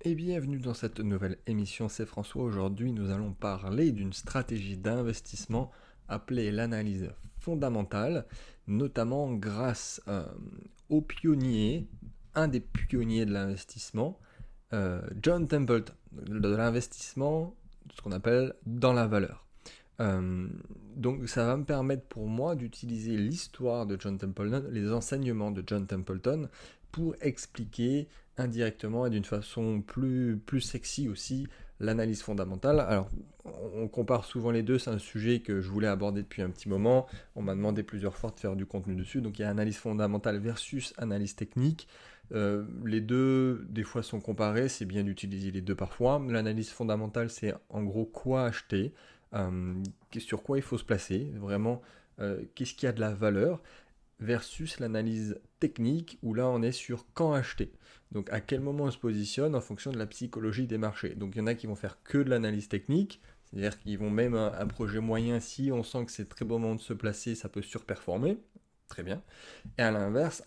Et bienvenue dans cette nouvelle émission, c'est François. Aujourd'hui, nous allons parler d'une stratégie d'investissement appelée l'analyse fondamentale, notamment grâce au pionnier, un des pionniers de l'investissement, John Templeton, de l'investissement, ce qu'on appelle dans la valeur. Euh, donc ça va me permettre pour moi d'utiliser l'histoire de John Templeton, les enseignements de John Templeton, pour expliquer indirectement et d'une façon plus sexy aussi l'analyse fondamentale. Alors on compare souvent les deux, c'est un sujet que je voulais aborder depuis un petit moment, on m'a demandé plusieurs fois de faire du contenu dessus, donc il y a analyse fondamentale versus analyse technique. Les deux, des fois, sont comparés, c'est bien d'utiliser les deux parfois. L'analyse fondamentale, c'est en gros quoi acheter, euh, sur quoi il faut se placer, vraiment, qu'est-ce qui a de la valeur, versus l'analyse technique, où là on est sur quand acheter. Donc à quel moment on se positionne en fonction de la psychologie des marchés. Donc il y en a qui vont faire que de l'analyse technique, c'est-à-dire qu'ils vont même un projet moyen, si on sent que c'est très bon moment de se placer, ça peut surperformer. Très bien. Et à l'inverse,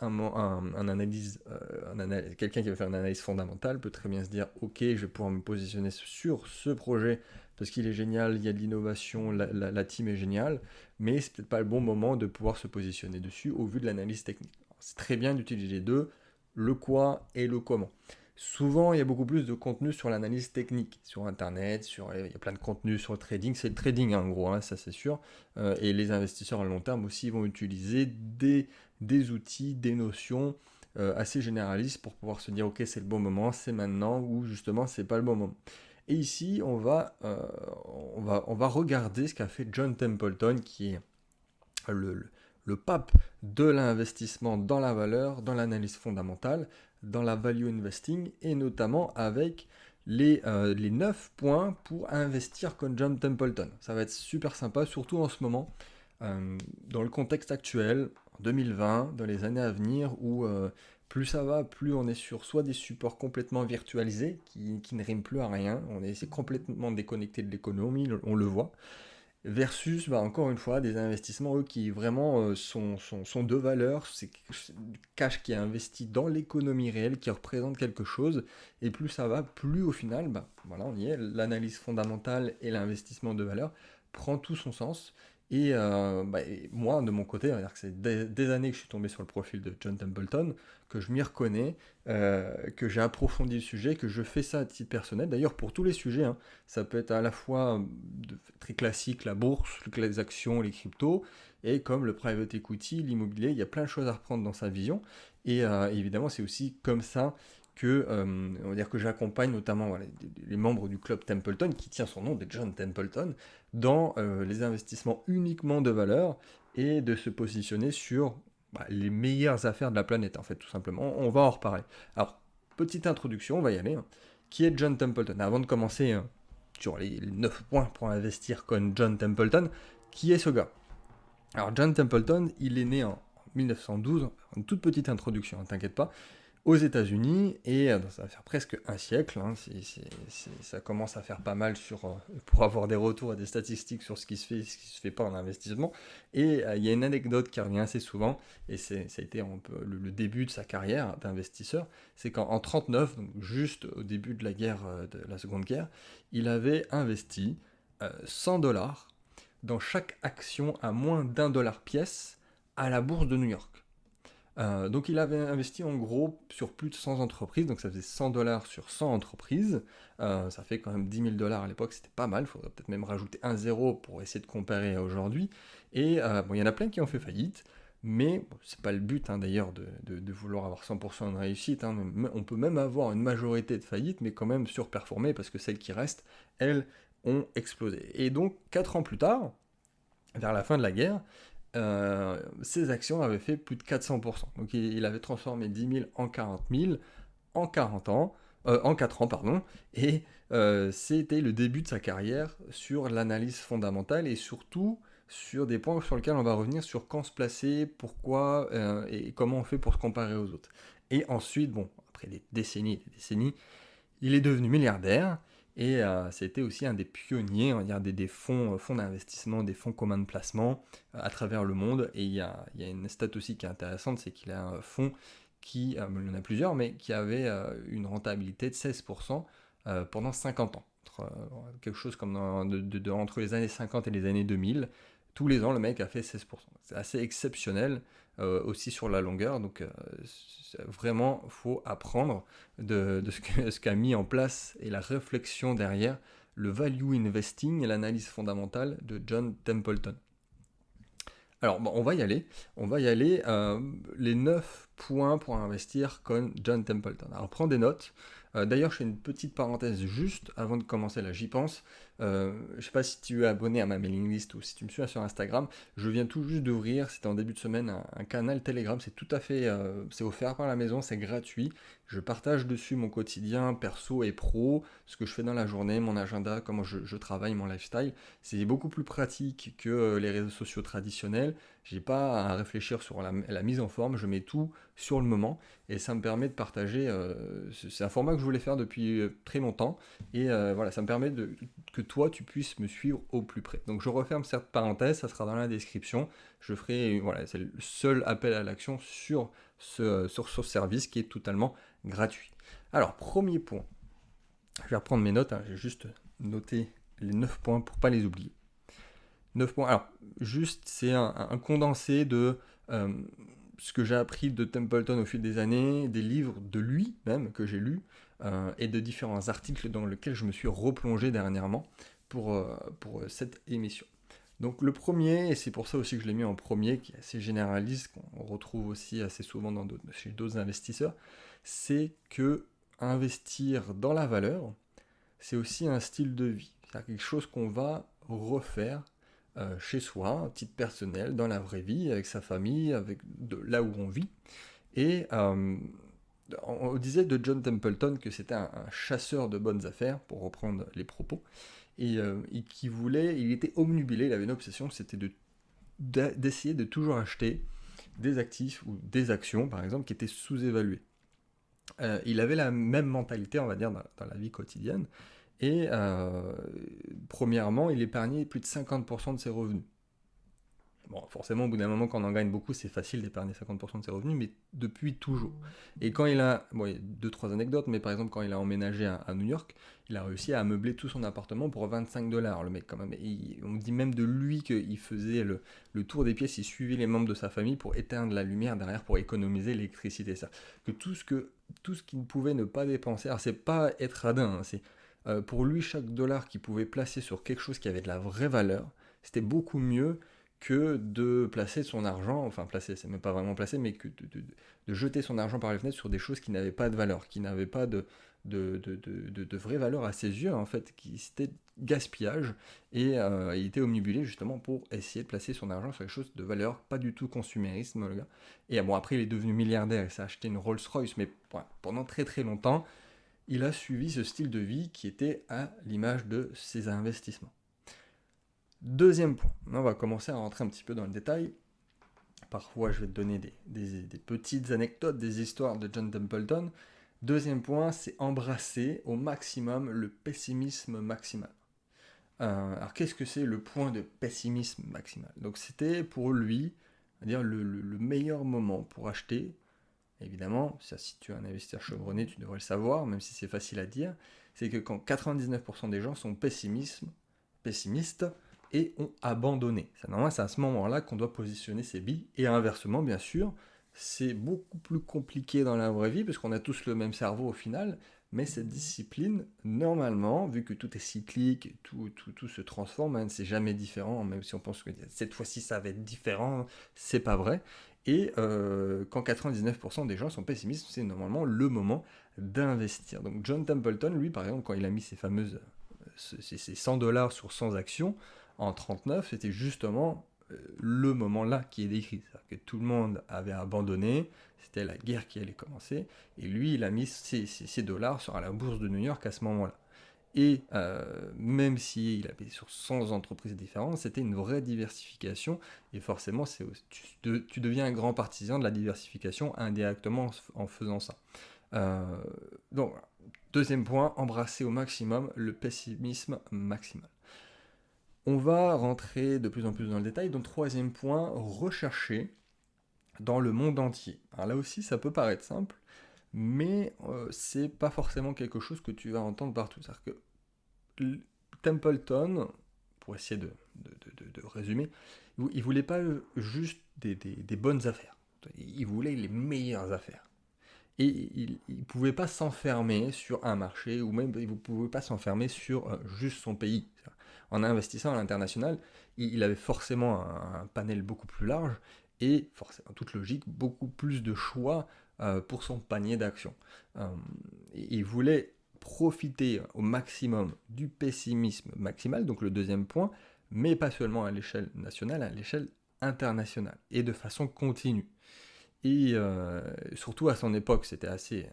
quelqu'un qui va faire une analyse fondamentale peut très bien se dire, ok, je vais pouvoir me positionner sur ce projet parce qu'il est génial, il y a de l'innovation, la team est géniale, mais c'est peut-être pas le bon moment de pouvoir se positionner dessus au vu de l'analyse technique. Alors, c'est très bien d'utiliser les deux, le quoi et le comment. Souvent, il y a beaucoup plus de contenu sur l'analyse technique, sur Internet, il y a plein de contenu sur le trading. C'est le trading, hein, en gros, hein, ça c'est sûr. Et les investisseurs à long terme aussi vont utiliser des outils, des notions assez généralistes pour pouvoir se dire, ok, c'est le bon moment, c'est maintenant, ou justement, c'est pas le bon moment. Et ici, on va regarder ce qu'a fait John Templeton, qui est le pape de l'investissement dans la valeur, dans l'analyse fondamentale, dans la value investing, et notamment avec les 9 points pour investir comme John Templeton. Ça va être super sympa, surtout en ce moment, dans le contexte actuel, en 2020, dans les années à venir, où plus ça va, plus on est sur soit des supports complètement virtualisés, qui ne riment plus à rien, c'est complètement déconnecté de l'économie, on le voit, versus, bah, encore une fois, des investissements, eux, qui vraiment sont de valeur, c'est du cash qui est investi dans l'économie réelle, qui représente quelque chose, et plus ça va, plus au final, bah, voilà, on y est, l'analyse fondamentale et l'investissement de valeur prend tout son sens. Et moi, de mon côté, on va dire que c'est des années que je suis tombé sur le profil de John Templeton, que je m'y reconnais, que j'ai approfondi le sujet, que je fais ça à titre personnel. D'ailleurs, pour tous les sujets, hein, ça peut être à la fois très classique, la bourse, les actions, les cryptos, et comme le private equity, l'immobilier, il y a plein de choses à reprendre dans sa vision. Et évidemment, c'est aussi comme ça que, on va dire que j'accompagne notamment voilà, les membres du club Templeton, qui tient son nom de John Templeton, dans les investissements uniquement de valeur et de se positionner sur les meilleures affaires de la planète, en fait, tout simplement. On va en reparler. Alors, petite introduction, on va y aller, hein. Qui est John Templeton? Avant de commencer sur les 9 points pour investir comme John Templeton, qui est ce gars? Alors, John Templeton, il est né en 1912, une toute petite introduction, hein, t'inquiète pas, aux États-Unis, et ça va faire presque un siècle, hein, ça commence à faire pas mal pour avoir des retours et des statistiques sur ce qui se fait et ce qui se fait pas en investissement. Et il y a une anecdote qui revient assez souvent, et ça a été un peu le début de sa carrière d'investisseur, c'est qu'en 1939, donc juste au début de la guerre, de la Seconde Guerre, il avait investi 100 dollars dans chaque action à moins d'1 dollar pièce à la bourse de New York. Donc il avait investi en gros sur plus de 100 entreprises, donc ça faisait 100 dollars sur 100 entreprises, ça fait quand même 10 000 dollars à l'époque, c'était pas mal, il faudrait peut-être même rajouter un zéro pour essayer de comparer à aujourd'hui, et bon, il y en a plein qui ont fait faillite, mais bon, c'est pas le but hein, d'ailleurs de vouloir avoir 100% de réussite, hein. On peut même avoir une majorité de faillites, mais quand même surperformer, parce que celles qui restent, elles, ont explosé. Et donc 4 ans plus tard, vers la fin de la guerre, ses actions avaient fait plus de 400%. Donc il avait transformé 10 000 en 40 000 en 40 ans, en 4 ans, pardon, et c'était le début de sa carrière sur l'analyse fondamentale et surtout sur des points sur lesquels on va revenir sur quand se placer, pourquoi et comment on fait pour se comparer aux autres. Et ensuite, bon, après des décennies, il est devenu milliardaire et c'était aussi un des pionniers, on va dire, des fonds d'investissement, des fonds communs de placement à travers le monde. Et il y a une stat aussi qui est intéressante, c'est qu'il a un fonds il y en a plusieurs, mais qui avaient une rentabilité de 16% pendant 50 ans. Quelque chose comme entre les années 50 et les années 2000, tous les ans, le mec a fait 16%. C'est assez exceptionnel aussi sur la longueur, donc vraiment, il faut apprendre de ce qu'a mis en place et la réflexion derrière le value investing et l'analyse fondamentale de John Templeton. Alors, bon, on va y aller. Les 9 points pour investir comme John Templeton. Alors, prends des notes. D'ailleurs, je fais une petite parenthèse juste avant de commencer, là, j'y pense. Je ne sais pas si tu es abonné à ma mailing list ou si tu me suis sur Instagram. Je viens tout juste d'ouvrir, c'était en début de semaine, un canal Telegram. C'est tout à fait, c'est offert par la maison, c'est gratuit. Je partage dessus mon quotidien perso et pro, ce que je fais dans la journée, mon agenda, comment je travaille, mon lifestyle. C'est beaucoup plus pratique que les réseaux sociaux traditionnels. J'ai pas à réfléchir sur la mise en forme, je mets tout sur le moment et ça me permet de partager. C'est un format que je voulais faire depuis très longtemps et voilà, ça me permet que toi tu puisses me suivre au plus près. Donc je referme cette parenthèse, ça sera dans la description. Je ferai, voilà, c'est le seul appel à l'action sur ce service qui est totalement gratuit. Alors, premier point. Je vais reprendre mes notes, hein, j'ai juste noté les 9 points pour ne pas les oublier. 9 points. Alors, juste, c'est un condensé de ce que j'ai appris de Templeton au fil des années, des livres de lui même que j'ai lus, et de différents articles dans lesquels je me suis replongé dernièrement pour cette émission. Donc le premier, et c'est pour ça aussi que je l'ai mis en premier, qui est assez généraliste, qu'on retrouve aussi assez souvent chez d'autres investisseurs, c'est que investir dans la valeur, c'est aussi un style de vie. C'est quelque chose qu'on va refaire chez soi, à titre personnel, dans la vraie vie, avec sa famille, là où on vit. Et on disait de John Templeton que c'était un chasseur de bonnes affaires, pour reprendre les propos, et il était omnubilé, il avait une obsession, c'était d'essayer de toujours acheter des actifs ou des actions, par exemple, qui étaient sous-évaluées. Il avait la même mentalité, on va dire, dans la vie quotidienne, et premièrement, il épargnait plus de 50% de ses revenus. Bon, forcément, au bout d'un moment, quand on en gagne beaucoup, c'est facile d'épargner 50% de ses revenus, mais depuis toujours. Et quand il y a 2-3 anecdotes, mais par exemple, quand il a emménagé à New York, il a réussi à ameubler tout son appartement pour 25$, le mec, quand même. On dit même de lui qu'il faisait le tour des pièces, il suivait les membres de sa famille pour éteindre la lumière derrière, pour économiser l'électricité. Ça. Que tout ce qu'il ne pouvait ne pas dépenser, alors c'est pas être radin, hein, c'est pour lui, chaque dollar qu'il pouvait placer sur quelque chose qui avait de la vraie valeur, c'était beaucoup mieux que de placer son argent, enfin placer, c'est même pas vraiment placer, mais que de jeter son argent par les fenêtres sur des choses qui n'avaient pas de valeur, qui n'avaient pas de vraie valeur à ses yeux, en fait, c'était gaspillage, et il était omnibulé justement pour essayer de placer son argent sur quelque chose de valeur, pas du tout consumérisme, le gars. Et bon, après, il est devenu milliardaire, il s'est acheté une Rolls-Royce, mais voilà, pendant très très longtemps, il a suivi ce style de vie qui était à l'image de ses investissements. Deuxième point, on va commencer à rentrer un petit peu dans le détail. Parfois, je vais te donner des petites anecdotes, des histoires de John Templeton. Deuxième point, c'est embrasser au maximum le pessimisme maximal. Alors, qu'est-ce que c'est le point de pessimisme maximal? Donc, c'était pour lui, dire le meilleur moment pour acheter. Évidemment, ça, si tu es un investisseur chevronné, tu devrais le savoir, même si c'est facile à dire. C'est que quand 99% des gens sont pessimistes, et ont abandonné. Normalement, c'est à ce moment-là qu'on doit positionner ses billes. Et inversement, bien sûr, c'est beaucoup plus compliqué dans la vraie vie, parce qu'on a tous le même cerveau au final, mais cette discipline, normalement, vu que tout est cyclique, tout se transforme, hein, c'est jamais différent, même si on pense que cette fois-ci ça va être différent, c'est pas vrai. Et quand 99% des gens sont pessimistes, c'est normalement le moment d'investir. Donc John Templeton, lui, par exemple, quand il a mis ses 100$ sur 100 actions, en 1939, c'était justement le moment-là qui est décrit. C'est-à-dire que tout le monde avait abandonné, c'était la guerre qui allait commencer, et lui, il a mis ses dollars sur la bourse de New York à ce moment-là. Et même s'il avait sur 100 entreprises différentes, c'était une vraie diversification, et forcément, tu deviens un grand partisan de la diversification indirectement en faisant ça. Donc, deuxième point, embrasser au maximum le pessimisme maximal. On va rentrer de plus en plus dans le détail. Donc, troisième point, rechercher dans le monde entier. Alors là aussi, ça peut paraître simple, mais c'est pas forcément quelque chose que tu vas entendre partout. C'est-à-dire que Templeton, pour essayer de résumer, il voulait pas juste des bonnes affaires. Il voulait les meilleures affaires. Et il ne pouvait pas s'enfermer sur un marché, ou même il ne pouvait pas s'enfermer sur juste son pays. En investissant à l'international, il avait forcément un panel beaucoup plus large et, forcément, en toute logique, beaucoup plus de choix pour son panier d'actions. Il voulait profiter au maximum du pessimisme maximal, donc le deuxième point, mais pas seulement à l'échelle nationale, à l'échelle internationale, et de façon continue. Et surtout à son époque, c'était assez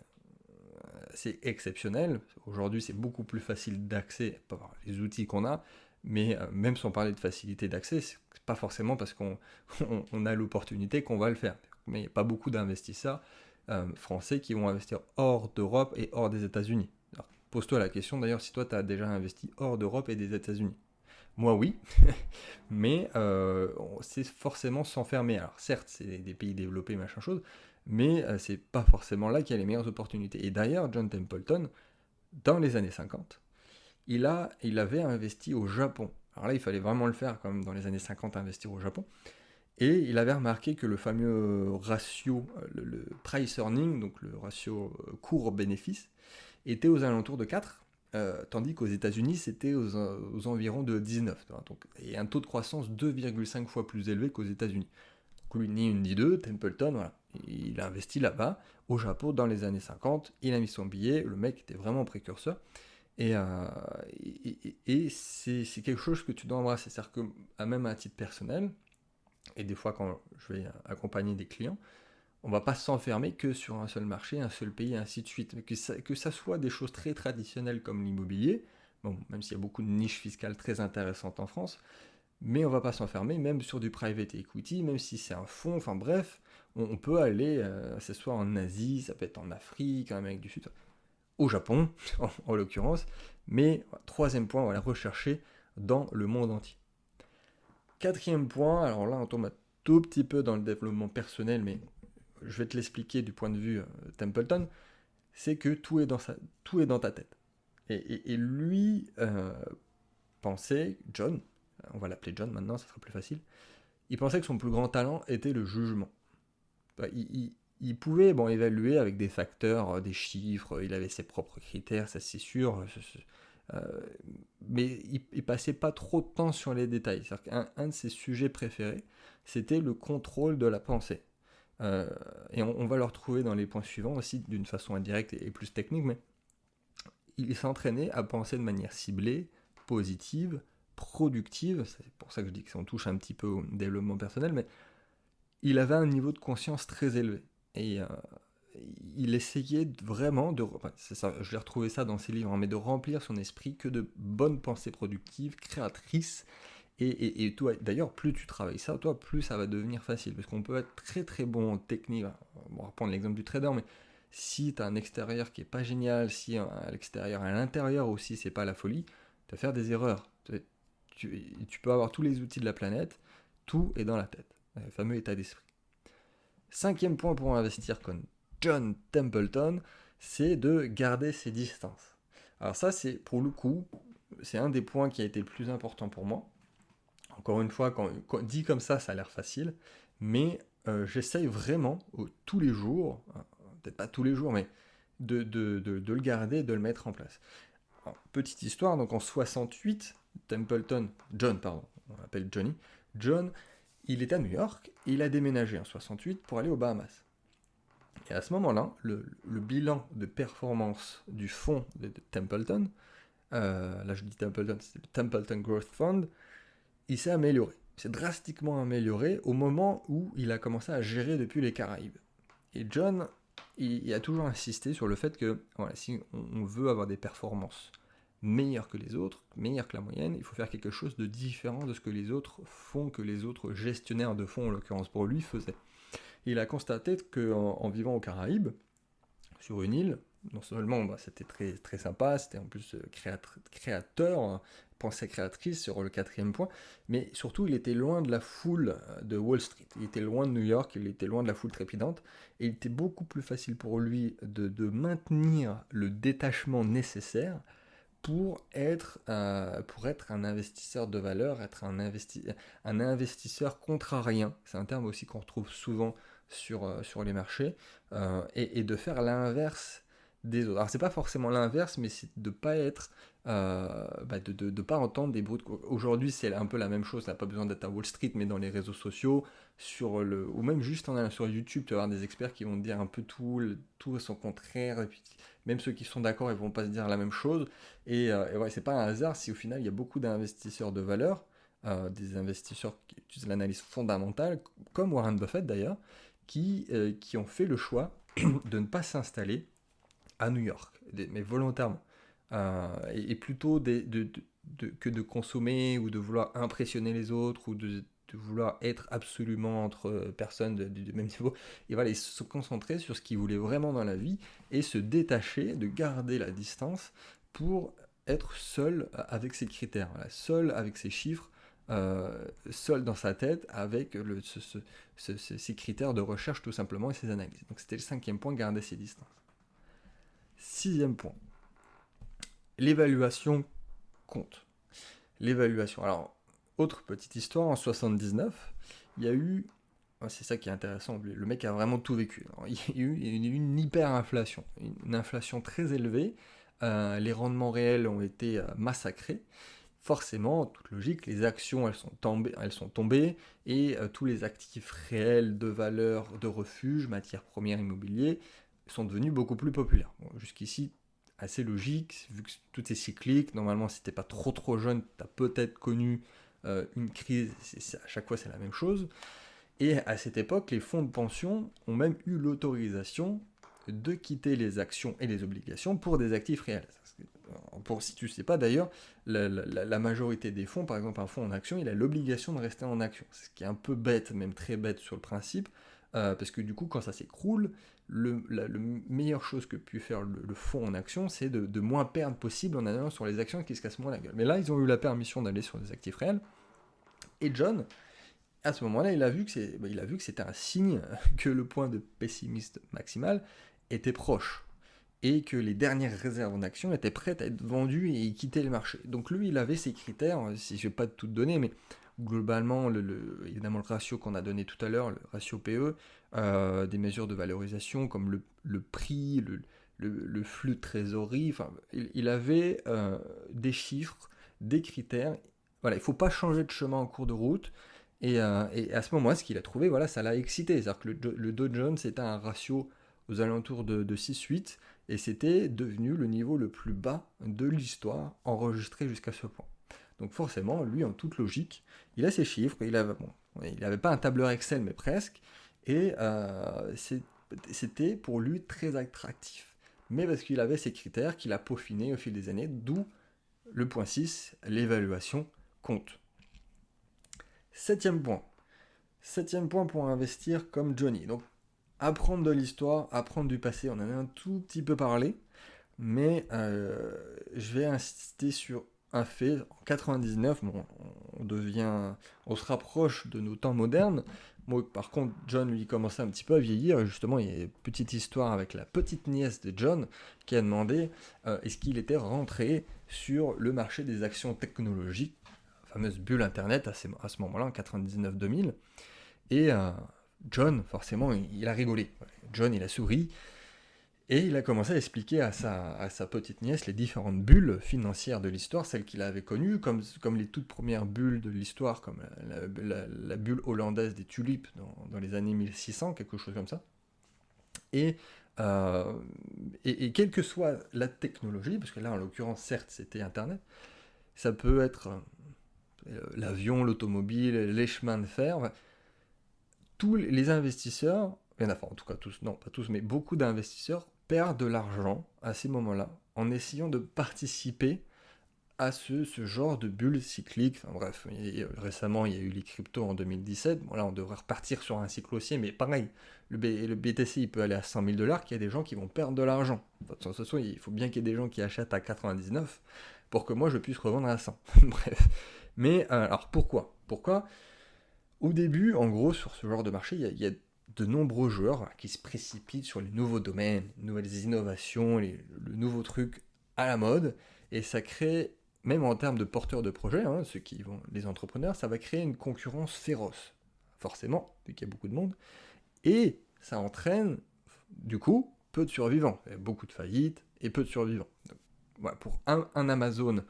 exceptionnel. Aujourd'hui, c'est beaucoup plus facile d'accès par les outils qu'on a, mais même sans parler de facilité d'accès, c'est pas forcément parce qu'on on a l'opportunité qu'on va le faire. Mais il n'y a pas beaucoup d'investisseurs français qui vont investir hors d'Europe et hors des États-Unis. Alors, pose-toi la question d'ailleurs si toi tu as déjà investi hors d'Europe et des États-Unis. Moi oui, mais c'est forcément s'enfermer. Alors certes, c'est des pays développés, machin chose, mais c'est pas forcément là qu'il y a les meilleures opportunités. Et d'ailleurs, John Templeton, dans les années 50, il avait investi au Japon. Alors là, il fallait vraiment le faire quand même dans les années 50, investir au Japon. Et il avait remarqué que le fameux ratio, le price earning, donc le ratio cours-bénéfice, était aux alentours de 4, tandis qu'aux États-Unis, c'était aux environs de 19. Donc, et un taux de croissance 2,5 fois plus élevé qu'aux États-Unis. Donc lui, ni une ni deux, Templeton, voilà, il a investi là-bas, au Japon, dans les années 50, il a mis son billet, le mec était vraiment précurseur, et, c'est quelque chose que tu dois embrasser. C'est-à-dire que, même à titre personnel, et des fois quand je vais accompagner des clients, on va pas s'enfermer que sur un seul marché, un seul pays, et ainsi de suite. Mais que ça soit des choses très traditionnelles comme l'immobilier, bon, même s'il y a beaucoup de niches fiscales très intéressantes en France, mais on va pas s'enfermer, même sur du private equity, même si c'est un fonds, enfin bref, on peut aller, c'est soit en Asie, ça peut être en Afrique, en Amérique du Sud, au Japon, en l'occurrence, mais troisième point, on va la rechercher dans le monde entier. Quatrième point, alors là on tombe un tout petit peu dans le développement personnel, mais je vais te l'expliquer du point de vue Templeton, c'est que tout est dans ta tête. Et lui pensait, John, on va l'appeler John maintenant, ça sera plus facile, il pensait que son plus grand talent était le jugement. Il pouvait évaluer avec des facteurs, des chiffres, il avait ses propres critères, ça c'est sûr, euh, mais il passait pas trop de temps sur les détails. C'est-à-dire qu'un de ses sujets préférés, c'était le contrôle de la pensée. Et on va le retrouver dans les points suivants aussi, d'une façon indirecte et plus technique, mais il s'entraînait à penser de manière ciblée, positive, productive, c'est pour ça que je dis que ça en touche un petit peu au développement personnel, mais il avait un niveau de conscience très élevé. Et il essayait vraiment c'est ça, je l'ai retrouvé ça dans ses livres, hein, mais de remplir son esprit que de bonnes pensées productives, créatrices, et toi, d'ailleurs, plus tu travailles ça, toi, plus ça va devenir facile. Parce qu'on peut être très très bon en technique. On va reprendre l'exemple du trader, mais si tu as un extérieur qui est pas génial, si à l'extérieur, à l'intérieur aussi, c'est pas la folie, tu vas faire des erreurs. Tu peux avoir tous les outils de la planète, tout est dans la tête. Le fameux état d'esprit. Cinquième point pour investir comme John Templeton, c'est de garder ses distances. Alors ça, c'est pour le coup, c'est un des points qui a été le plus important pour moi. Encore une fois, quand dit comme ça a l'air facile, mais j'essaye vraiment tous les jours, peut-être pas tous les jours, mais de le garder, de le mettre en place. Alors, petite histoire, donc en 68, John, pardon, on l'appelle Johnny, John, il est à New York et il a déménagé en 68 pour aller aux Bahamas. Et à ce moment-là, le bilan de performance du fonds de Templeton, là je dis Templeton, c'est le Templeton Growth Fund, il s'est amélioré. Il s'est drastiquement amélioré au moment où il a commencé à gérer depuis les Caraïbes. Et John, il a toujours insisté sur le fait que voilà, si on veut avoir des performances meilleures que les autres, meilleures que la moyenne, il faut faire quelque chose de différent de ce que les autres font, que les autres gestionnaires de fonds, en l'occurrence pour lui, faisaient. Et il a constaté qu'en vivant aux Caraïbes, sur une île. Non seulement c'était très, très sympa, c'était en plus créateur, hein, pensée créatrice sur le quatrième point, mais surtout il était loin de la foule de Wall Street, il était loin de New York, il était loin de la foule trépidante, et il était beaucoup plus facile pour lui de maintenir le détachement nécessaire pour être un investisseur de valeur, être un investisseur contrarien. C'est un terme aussi qu'on retrouve souvent sur les marchés, et de faire l'inverse des autres. Alors c'est pas forcément l'inverse, mais c'est de pas être, de pas entendre des bruits de aujourd'hui c'est un peu la même chose, ça n'a pas besoin d'être à Wall Street, mais dans les réseaux sociaux, ou même juste en allant sur YouTube, tu vas avoir des experts qui vont te dire un peu tout et son contraire, et puis même ceux qui sont d'accord, ils vont pas se dire la même chose. Et ouais, c'est pas un hasard si au final il y a beaucoup d'investisseurs de valeur, des investisseurs qui utilisent l'analyse fondamentale, comme Warren Buffett d'ailleurs, qui ont fait le choix de ne pas s'installer à New York, mais volontairement. Et plutôt que de consommer ou de vouloir impressionner les autres ou de vouloir être absolument entre personnes du même niveau. Et voilà, ils se concentrer sur ce qu'ils voulaient vraiment dans la vie et se détacher, de garder la distance pour être seul avec ses critères, voilà, seul avec ses chiffres, seul dans sa tête avec ses critères de recherche tout simplement et ses analyses. Donc c'était le cinquième point, garder ses distances. Sixième point, l'évaluation compte. L'évaluation. Alors, autre petite histoire, en 79, il y a eu, c'est ça qui est intéressant, le mec a vraiment tout vécu. Alors, il y a eu une hyperinflation, une inflation très élevée, les rendements réels ont été massacrés. Forcément, en toute logique, les actions elles sont tombées et tous les actifs réels de valeur, de refuge, matières premières, immobilier, sont devenus beaucoup plus populaires. Bon, jusqu'ici, assez logique, vu que tout est cyclique. Normalement, si t'es pas trop jeune, tu as peut-être connu une crise, à chaque fois c'est la même chose. Et à cette époque, les fonds de pension ont même eu l'autorisation de quitter les actions et les obligations pour des actifs réels. Si tu ne sais pas d'ailleurs, la majorité des fonds, par exemple un fonds en action, il a l'obligation de rester en action. Ce qui est un peu bête, même très bête sur le principe, parce que du coup, quand ça s'écroule, la meilleure chose que peut faire le fonds en action, c'est de moins perdre possible en allant sur les actions qui se cassent moins la gueule. Mais là, ils ont eu la permission d'aller sur des actifs réels. Et John, à ce moment-là, il a vu que c'était un signe que le point de pessimiste maximal était proche et que les dernières réserves en actions étaient prêtes à être vendues et quitter le marché. Donc lui, il avait ses critères, si je ne vais pas tout donner, mais globalement, évidemment le ratio qu'on a donné tout à l'heure, le ratio PE, des mesures de valorisation comme le prix, le flux de trésorerie, enfin, il avait des chiffres, des critères. Voilà, il ne faut pas changer de chemin en cours de route. Et à ce moment-là, ce qu'il a trouvé, voilà, ça l'a excité. C'est-à-dire que le Dow Jones était un ratio aux alentours de 6-8, et c'était devenu le niveau le plus bas de l'histoire enregistré jusqu'à ce point. Donc forcément, lui, en toute logique, il a ses chiffres, il n'avait pas un tableur Excel, mais presque, et c'était pour lui très attractif. Mais parce qu'il avait ses critères qu'il a peaufinés au fil des années, d'où le point 6, l'évaluation compte. Septième point pour investir comme Johnny. Donc, apprendre de l'histoire, apprendre du passé, on en a un tout petit peu parlé, mais je vais insister sur un fait. En 99, bon, on se rapproche de nos temps modernes. Moi, par contre, John, lui, commençait un petit peu à vieillir, et justement, il y a une petite histoire avec la petite nièce de John qui a demandé est-ce qu'il était rentré sur le marché des actions technologiques, fameuse bulle Internet à ce moment-là, en 99-2000. Et John, forcément, il a rigolé. John, il a souri. Et il a commencé à expliquer à sa petite nièce les différentes bulles financières de l'histoire, celles qu'il avait connues, comme les toutes premières bulles de l'histoire, comme la bulle hollandaise des tulipes dans les années 1600, quelque chose comme ça. Et quelle que soit la technologie, parce que là, en l'occurrence, certes, c'était Internet, ça peut être l'avion, l'automobile, les chemins de fer. Tous les investisseurs, enfin en tout cas tous, non pas tous, mais beaucoup d'investisseurs perdent de l'argent à ces moments-là en essayant de participer à ce genre de bulle cyclique. Enfin bref, récemment il y a eu les cryptos en 2017. Bon là on devrait repartir sur un cycle haussier, mais pareil, le BTC il peut aller à 100 000 $, qu'il y a des gens qui vont perdre de l'argent. De toute façon, il faut bien qu'il y ait des gens qui achètent à 99 pour que moi je puisse revendre à 100. Bref. Mais alors pourquoi au début, en gros, sur ce genre de marché, il y a de nombreux joueurs qui se précipitent sur les nouveaux domaines, les nouvelles innovations, le nouveau truc à la mode, et ça crée, même en termes de porteurs de projets, hein, ceux qui vont, les entrepreneurs, ça va créer une concurrence féroce, forcément, vu qu'il y a beaucoup de monde, et ça entraîne, du coup, peu de survivants, beaucoup de faillites et peu de survivants. Donc, voilà, pour un Amazon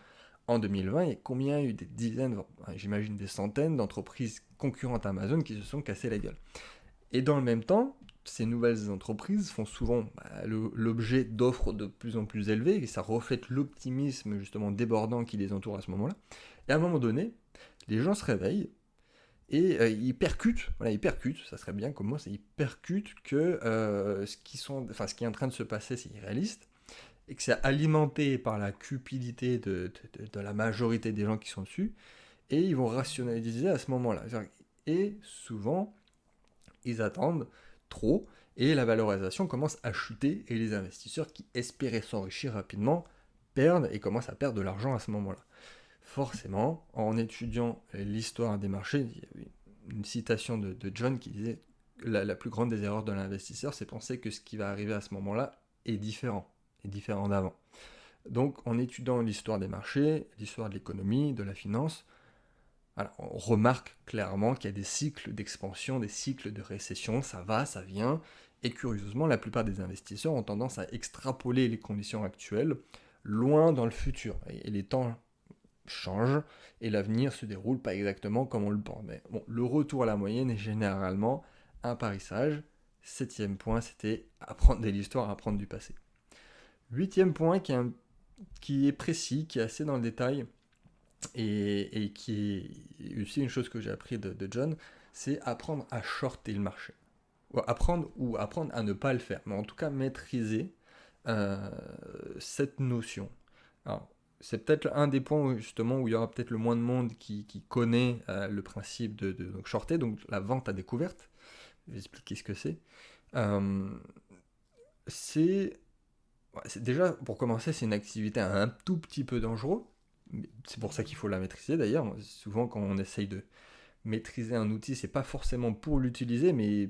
en 2020, il y a combien il y a eu des dizaines, j'imagine des centaines d'entreprises concurrentes à Amazon qui se sont cassées la gueule. Et dans le même temps, ces nouvelles entreprises font souvent l'objet d'offres de plus en plus élevées, et ça reflète l'optimisme justement débordant qui les entoure à ce moment-là. Et à un moment donné, les gens se réveillent et ils percutent, ça serait bien comme moi, ils percutent que ce qui est en train de se passer, c'est irréaliste, et que c'est alimenté par la cupidité de la majorité des gens qui sont dessus, et ils vont rationaliser à ce moment-là. Et souvent, ils attendent trop, et la valorisation commence à chuter, et les investisseurs qui espéraient s'enrichir rapidement perdent et commencent à perdre de l'argent à ce moment-là. Forcément, en étudiant l'histoire des marchés, il y avait une citation de John qui disait la plus grande des erreurs de l'investisseur, c'est penser que ce qui va arriver à ce moment-là est différent d'avant. Donc, en étudiant l'histoire des marchés, l'histoire de l'économie, de la finance, alors, on remarque clairement qu'il y a des cycles d'expansion, des cycles de récession, ça va, ça vient, et curieusement, la plupart des investisseurs ont tendance à extrapoler les conditions actuelles loin dans le futur. Et les temps changent, et l'avenir se déroule pas exactement comme on le pense. Mais bon, le retour à la moyenne est généralement un pari sage. 7e point, c'était apprendre de l'histoire, apprendre du passé. 8e point qui est précis, qui est assez dans le détail, et qui est aussi une chose que j'ai appris de John, c'est apprendre à shorter le marché. Apprendre à ne pas le faire, mais en tout cas maîtriser cette notion. Alors, c'est peut-être un des points où, justement où il y aura peut-être le moins de monde qui connaît le principe de donc shorter, donc la vente à découverte. Je vais expliquer ce que c'est. Euh, c'est déjà, pour commencer, c'est une activité un tout petit peu dangereuse. C'est pour ça qu'il faut la maîtriser d'ailleurs. Souvent, quand on essaye de maîtriser un outil, c'est pas forcément pour l'utiliser, mais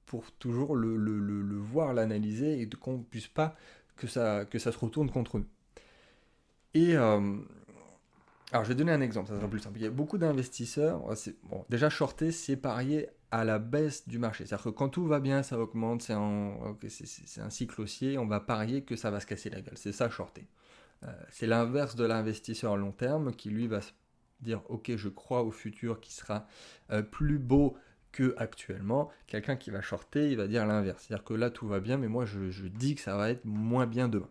pour toujours le voir, l'analyser, et qu'on ne puisse pas que ça se retourne contre nous. Et alors, je vais donner un exemple, ça sera plus simple. Il y a beaucoup d'investisseurs. Déjà, shorter, c'est parier à la baisse du marché. C'est-à-dire que quand tout va bien, ça augmente, c'est un cycle haussier, on va parier que ça va se casser la gueule. C'est ça, shorter. C'est l'inverse de l'investisseur à long terme qui, lui, va se dire « Ok, je crois au futur qui sera plus beau que actuellement ». Quelqu'un qui va shorter, il va dire l'inverse. C'est-à-dire que là, tout va bien, mais moi, je dis que ça va être moins bien demain.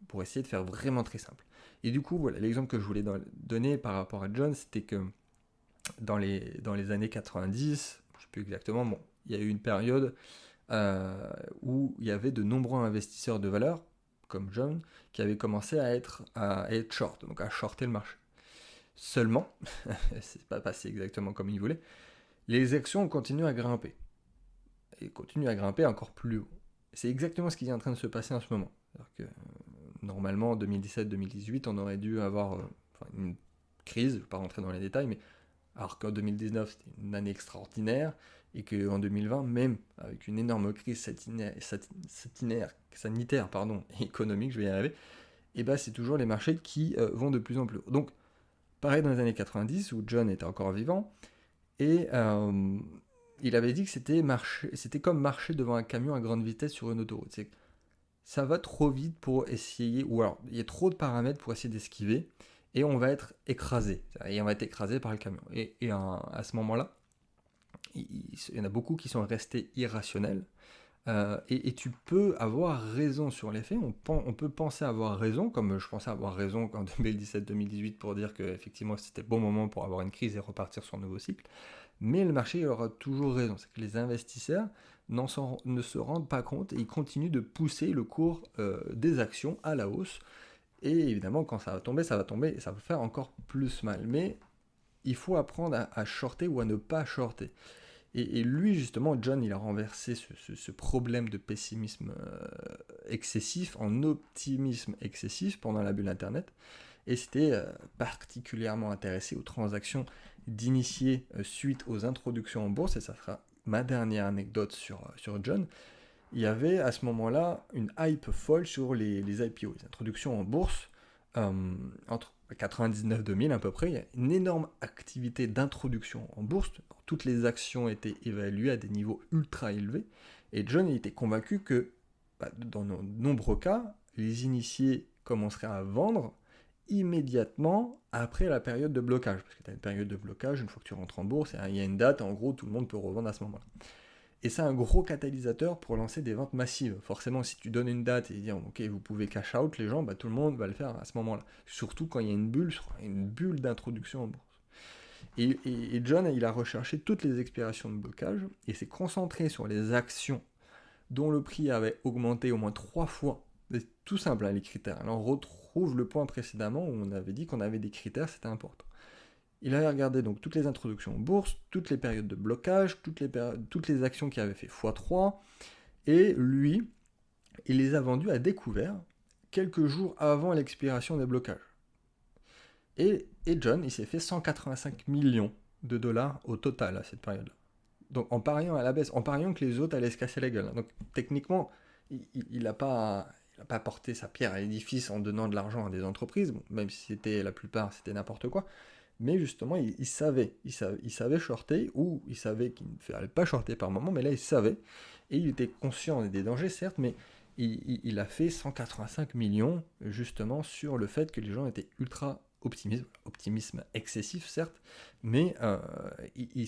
Pour essayer de faire vraiment très simple. Et du coup, voilà, l'exemple que je voulais donner par rapport à John, c'était que dans les années 90, je ne sais plus exactement, bon, il y a eu une période où il y avait de nombreux investisseurs de valeur, comme John, qui avaient commencé à être short, donc à shorter le marché. Seulement, c'est pas passé exactement comme ils voulaient, les actions continuent à grimper. Et continuent à grimper encore plus haut. C'est exactement ce qui est en train de se passer en ce moment. C'est-à-dire que normalement, en 2017-2018, on aurait dû avoir une crise, je ne vais pas rentrer dans les détails, mais alors qu'en 2019, c'était une année extraordinaire, et qu'en 2020, même avec une énorme crise sanitaire et économique, je vais y arriver, et ben c'est toujours les marchés qui vont de plus en plus haut. Donc, pareil dans les années 90, où John était encore vivant, et il avait dit que c'était comme marcher devant un camion à grande vitesse sur une autoroute. C'est ça va trop vite pour essayer, ou alors il y a trop de paramètres pour essayer d'esquiver, et on va être écrasé, par le camion. Et à ce moment-là, il y en a beaucoup qui sont restés irrationnels, et tu peux avoir raison sur les faits, on peut penser avoir raison, comme je pensais avoir raison en 2017-2018 pour dire qu'effectivement c'était le bon moment pour avoir une crise et repartir sur un nouveau cycle, mais le marché aura toujours raison, c'est que les investisseurs ne se rendent pas compte et ils continuent de pousser le cours des actions à la hausse, Et évidemment, quand ça va tomber et ça va faire encore plus mal. Mais il faut apprendre à shorter ou à ne pas shorter. Et lui, justement, John, il a renversé ce problème de pessimisme excessif en optimisme excessif pendant la bulle Internet. Et c'était particulièrement intéressé aux transactions d'initiés suite aux introductions en bourse. Et ça sera ma dernière anecdote sur John. Il y avait à ce moment-là une hype folle sur les IPO, les introductions en bourse. Entre 99-2000 à peu près, il y a une énorme activité d'introduction en bourse. Toutes les actions étaient évaluées à des niveaux ultra élevés. Et John il était convaincu que, dans de nombreux cas, les initiés commenceraient à vendre immédiatement après la période de blocage. Parce que tu as une période de blocage, une fois que tu rentres en bourse, il y a une date, en gros, tout le monde peut revendre à ce moment-là. Et c'est un gros catalyseur pour lancer des ventes massives. Forcément, si tu donnes une date et dire ok, vous pouvez cash out les gens, tout le monde va le faire à ce moment-là. Surtout quand il y a une bulle d'introduction en bourse. Et John, il a recherché toutes les expirations de blocage et s'est concentré sur les actions dont le prix avait augmenté au moins 3 fois. C'est tout simple, les critères. Alors on retrouve le point précédemment où on avait dit qu'on avait des critères, c'était important. Il avait regardé donc toutes les introductions en bourse, toutes les périodes de blocage, toutes les actions qui avaient fait x3, et lui, il les a vendues à découvert quelques jours avant l'expiration des blocages. Et John, il s'est fait 185 millions de dollars au total à cette période-là. Donc en pariant à la baisse, en pariant que les autres allaient se casser la gueule. Donc techniquement, il n'a pas porté sa pierre à l'édifice en donnant de l'argent à des entreprises, bon, même si la plupart c'était n'importe quoi. Mais justement, il savait shorter, ou il savait qu'il ne fallait pas shorter par moment, mais là il savait, et il était conscient des dangers certes, mais il a fait 185 millions justement sur le fait que les gens étaient ultra optimisme excessif certes, mais il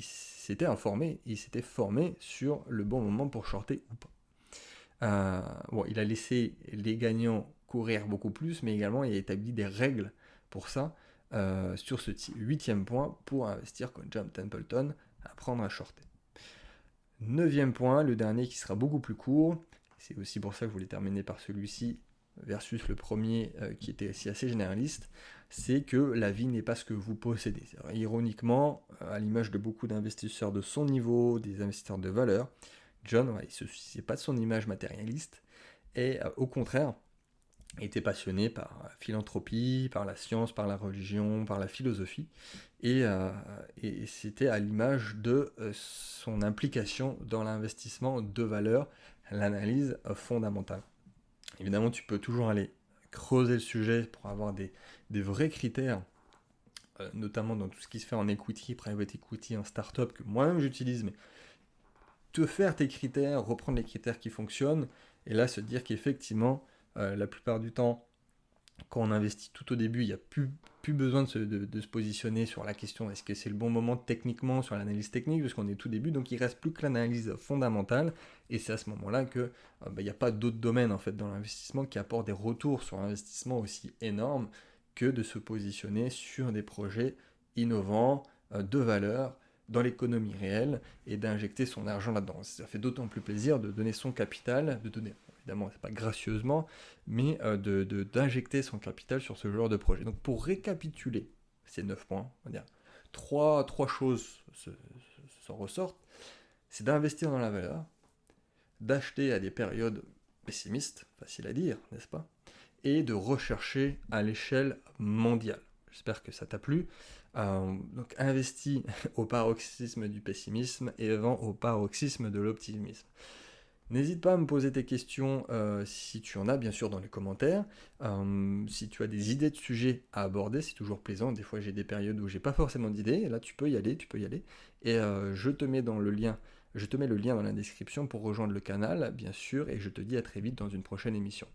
s'était informé, il s'était formé sur le bon moment pour shorter ou pas. Il a laissé les gagnants courir beaucoup plus, mais également il a établi des règles pour ça. Sur ce 8e point pour investir comme John Templeton, apprendre à shorter. 9e point, le dernier qui sera beaucoup plus court, c'est aussi pour ça que je voulais terminer par celui-ci versus le premier qui était aussi assez généraliste, c'est que la vie n'est pas ce que vous possédez. Ironiquement, à l'image de beaucoup d'investisseurs de son niveau, des investisseurs de valeur, John, il ne se souciait pas de son image matérialiste, et au contraire, était passionné par la philanthropie, par la science, par la religion, par la philosophie, et c'était à l'image de son implication dans l'investissement de valeur, l'analyse fondamentale. Évidemment, tu peux toujours aller creuser le sujet pour avoir des vrais critères, notamment dans tout ce qui se fait en equity, private equity, en startup, que moi-même j'utilise, mais te faire tes critères, reprendre les critères qui fonctionnent, et là se dire qu'effectivement, la plupart du temps, quand on investit tout au début, il n'y a plus besoin de se positionner sur la question est-ce que c'est le bon moment techniquement, sur l'analyse technique, parce qu'on est tout début, donc il ne reste plus que l'analyse fondamentale, et c'est à ce moment-là que il n'y a pas d'autres domaines en fait, dans l'investissement qui apportent des retours sur l'investissement aussi énormes que de se positionner sur des projets innovants, de valeur, dans l'économie réelle, et d'injecter son argent là-dedans. Ça fait d'autant plus plaisir de donner son capital, de donner, évidemment, c'est pas gracieusement, mais d'injecter son capital sur ce genre de projet. Donc pour récapituler ces 9 points, on va dire, trois choses s'en ressortent, c'est d'investir dans la valeur, d'acheter à des périodes pessimistes, facile à dire, n'est-ce pas, et de rechercher à l'échelle mondiale. J'espère que ça t'a plu. Donc investis au paroxysme du pessimisme et vends au paroxysme de l'optimisme. N'hésite pas à me poser tes questions si tu en as, bien sûr, dans les commentaires. Si tu as des idées de sujets à aborder, c'est toujours plaisant. Des fois, j'ai des périodes où j'ai pas forcément d'idées. Et là, tu peux y aller. Et je te mets le lien dans la description pour rejoindre le canal, bien sûr. Et je te dis à très vite dans une prochaine émission.